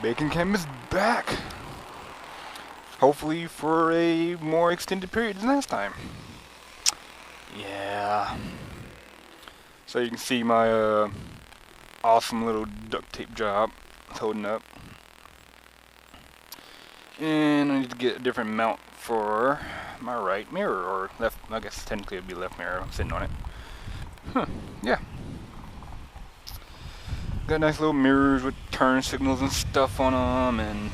Bacon Cam is back. Hopefully for a more extended period than last time. Yeah. So you can see my awesome little duct tape job. It's holding up. And I need to get a different mount for my right mirror, or left, I guess technically it would be left mirror. I'm sitting on it. Yeah. Got nice little mirrors with turn signals and stuff on them, and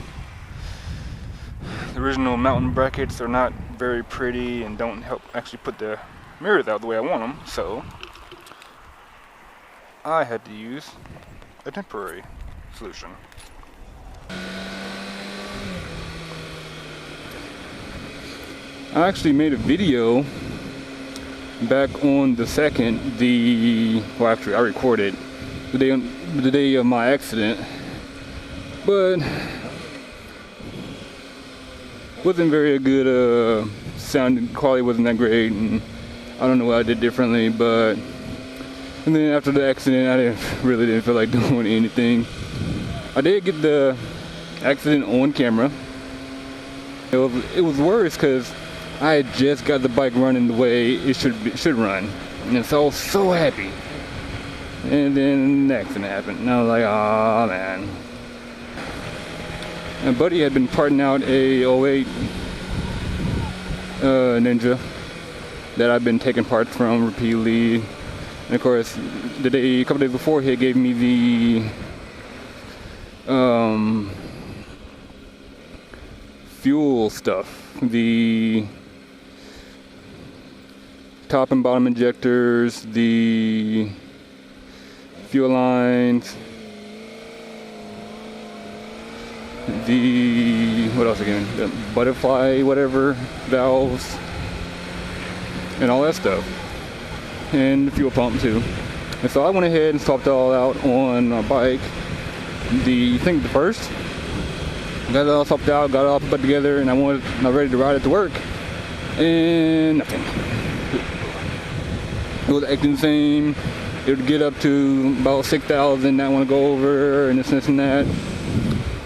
the original mounting brackets are not very pretty and don't help actually put the mirrors out the way I want them, so I had to use a temporary solution. I actually made a video back on the 2nd, well actually I recorded the day of my accident, but wasn't very good, sound quality wasn't that great, and I don't know what I did differently, and then after the accident I really didn't feel like doing anything. I did get the accident on camera. It was worse because I had just got the bike running the way it should run, and so I was so happy. And then the accident happened, and I was like, oh man. My buddy had been parting out a 08 Ninja that I've been taking parts from repeatedly. And of course, a couple days before, he gave me the fuel stuff, the top and bottom injectors, the fuel lines, what else again? The butterfly, whatever, valves, and all that stuff, and the fuel pump too. And so I went ahead and swapped it all out on my bike. The first, got it all swapped out, got it all put together, and I was ready to ride it to work, and nothing. It was acting the same. It would get up to about 6,000, not want to go over, and this and that.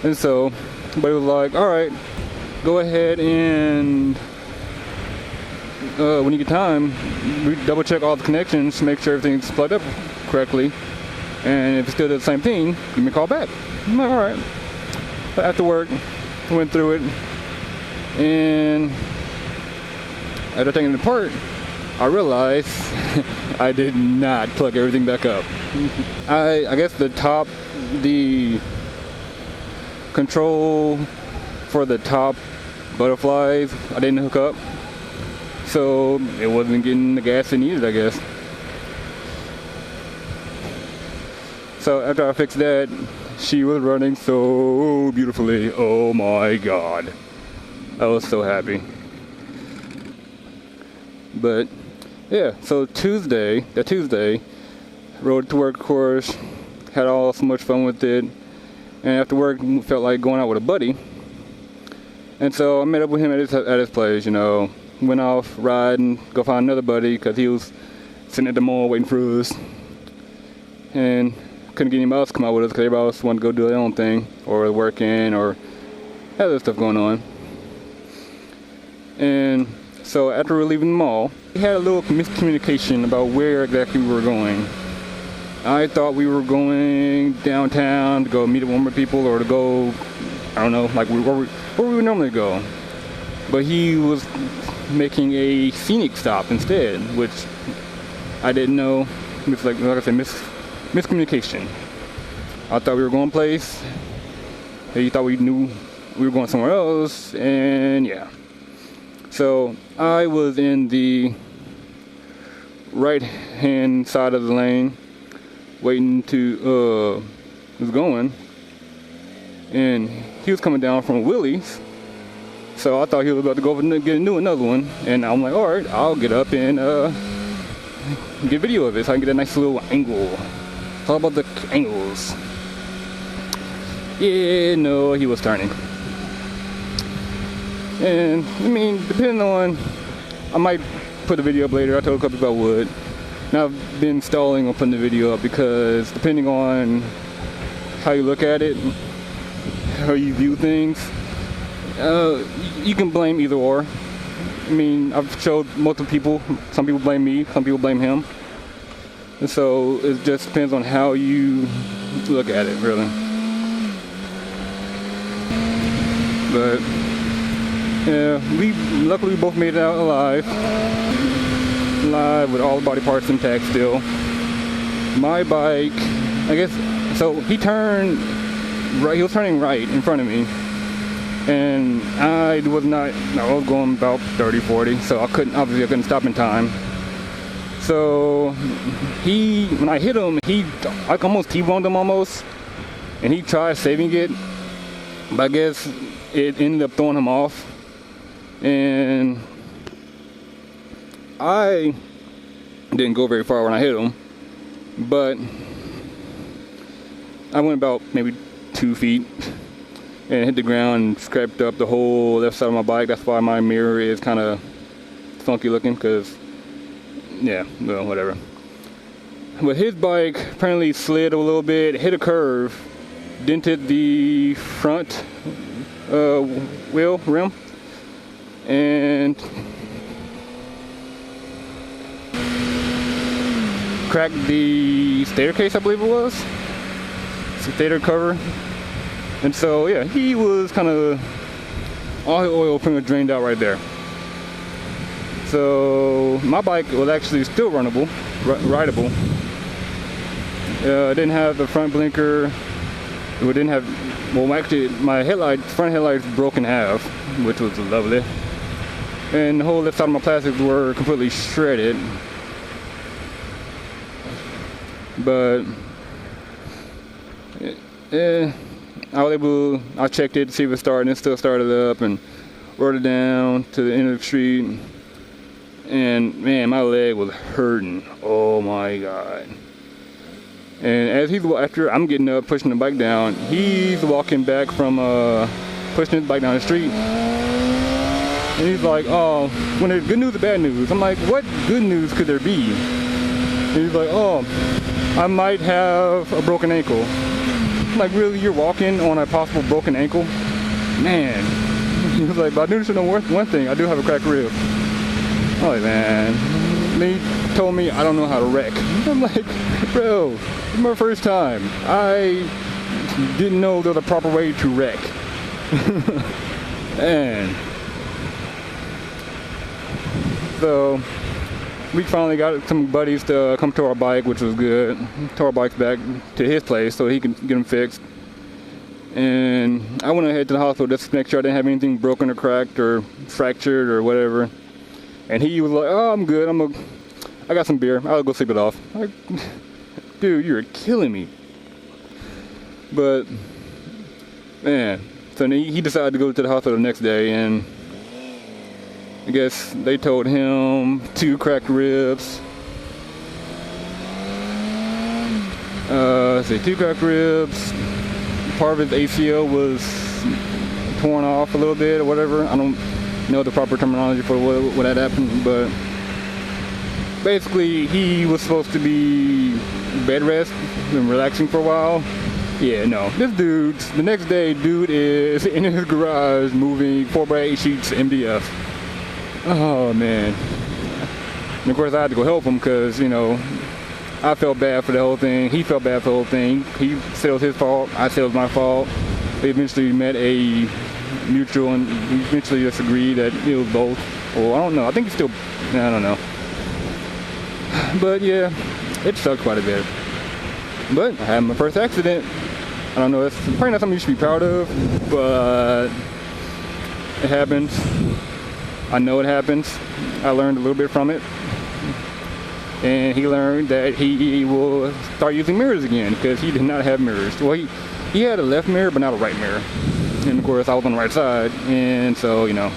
And so, but it was like, all right, go ahead and when you get time, double check all the connections to make sure everything's plugged up correctly. And if it's still the same thing, give me a call back. I'm like, all right. But after work, I went through it, and after taking it apart, I realized I did not plug everything back up. I guess the control for the top butterflies, I didn't hook up, so it wasn't getting the gas it needed, I guess. So after I fixed that, she was running so beautifully. Oh my God, I was so happy. But yeah, so Tuesday, rode to work, of course, had so much fun with it, and after work felt like going out with a buddy, and so I met up with him at his place. Went off riding, go find another buddy because he was sitting at the mall waiting for us, and couldn't get anybody else to come out with us because everybody else wanted to go do their own thing or working or other stuff going on. And so after we were leaving the mall, we had a little miscommunication about where exactly we were going. I thought we were going downtown to go meet up with more people, or to go, I don't know, like where we would normally go. But he was making a scenic stop instead, which I didn't know. It's like I said, miscommunication. I thought we were going place. He thought we knew we were going somewhere else, and yeah. So I was in the right-hand side of the lane, waiting to was going, and he was coming down from Willie's. So I thought he was about to go over and get another one, and I'm like, all right, I'll get up and get video of it so I can get a nice little angle. It's all about the angles. Yeah, no, he was turning. And I mean, depending on, I might put the video up later. I told a couple people I would. And I've been stalling on putting the video up because depending on how you look at it, how you view things. You can blame either or. I mean, I've showed multiple people. Some people blame me, some people blame him. And so it just depends on how you look at it, really. But yeah, we luckily both made it out alive with all the body parts intact still. My bike, I guess, so he turned right. He was turning right in front of me, and I was going about 30, 40, so I couldn't stop in time. So when I hit him, I almost T-boned him almost, and he tried saving it, but I guess it ended up throwing him off, and I didn't go very far when I hit him, but I went about maybe 2 feet and hit the ground and scraped up the whole left side of my bike. That's why my mirror is kind of funky looking, because, yeah, well, whatever. But his bike apparently slid a little bit, hit a curve, dented the front wheel rim, and cracked the stator case, I believe it was. Stator cover. And so, yeah, he was kind of, all his oil pretty much drained out right there. So my bike was actually still runnable, rideable. It didn't have the front blinker. It didn't have, well, actually my front headlights broke in half, which was lovely. And the whole left side of my plastics were completely shredded. But I checked it to see if it started, and it still started up, and rode it down to the end of the street. And man, my leg was hurting. Oh my God. And as after I'm getting up, pushing the bike down, he's walking back from pushing his bike down the street. And he's like, oh, when there's good news or bad news? I'm like, what good news could there be? And he's like, oh, I might have a broken ankle. I'm like, really? You're walking on a possible broken ankle? Man. He was like, but I do know one thing. I do have a cracked rib. I'm like, man. And he told me I don't know how to wreck. I'm like, bro, it's my first time. I didn't know there's a proper way to wreck. And so we finally got some buddies to come to our bike, which was good. Took our bikes back to his place so he can get them fixed. And I went ahead to the hospital just to make sure I didn't have anything broken or cracked or fractured or whatever. And he was like, oh, I'm good. I got some beer. I'll go sleep it off. Like, dude, you're killing me. But, man. So he decided to go to the hospital the next day, and I guess they told him 2 cracked ribs. 2 cracked ribs. Part of his ACL was torn off a little bit or whatever. I don't know the proper terminology for what had happened, but basically he was supposed to be bed rest and relaxing for a while. Yeah, no. The next day, dude is in his garage moving 4x8 sheets MDF. Oh, man. And of course, I had to go help him because, I felt bad for the whole thing. He felt bad for the whole thing. He said it was his fault. I said it was my fault. They eventually met a mutual, and we eventually just agreed that it was both. Well, I don't know. I think it's still, I don't know. But yeah, it sucked quite a bit. But I had my first accident. I don't know, it's probably not something you should be proud of, but it happens. I know it happens. I learned a little bit from it. And he learned that he will start using mirrors again because he did not have mirrors. Well, he had a left mirror, but not a right mirror. And of course, I was on the right side. And so, yeah.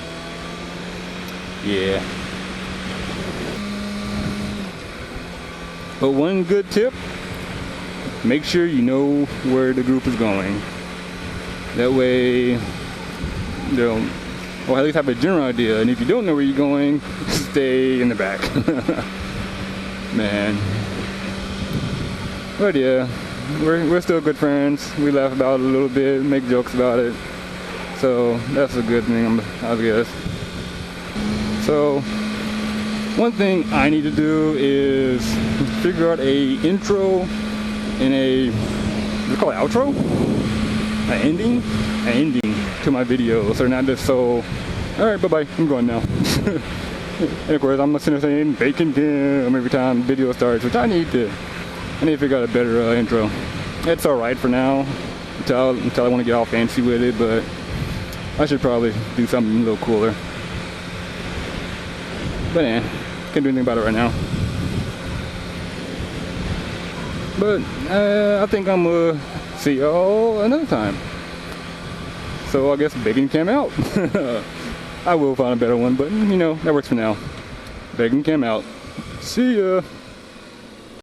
But one good tip, make sure you know where the group is going. That way, they'll, or at least have a general idea. And if you don't know where you're going, stay in the back. Man. But yeah, we're still good friends. We laugh about it a little bit, make jokes about it. So that's a good thing, I guess. So one thing I need to do is figure out a intro and a, what do you call it, outro? An ending to my videos. They're not just so, all right, bye-bye, I'm going now. And of course, I'm listening to saying bacon Kim every time video starts, which I need to figure out a better intro. It's all right for now until I want to get all fancy with it, but I should probably do something a little cooler. But can't do anything about it right now. But I think I'm gonna see y'all another time. So I guess Bacon Kim out. I will find a better one, but you know, that works for now. Bacon Kim out. See ya.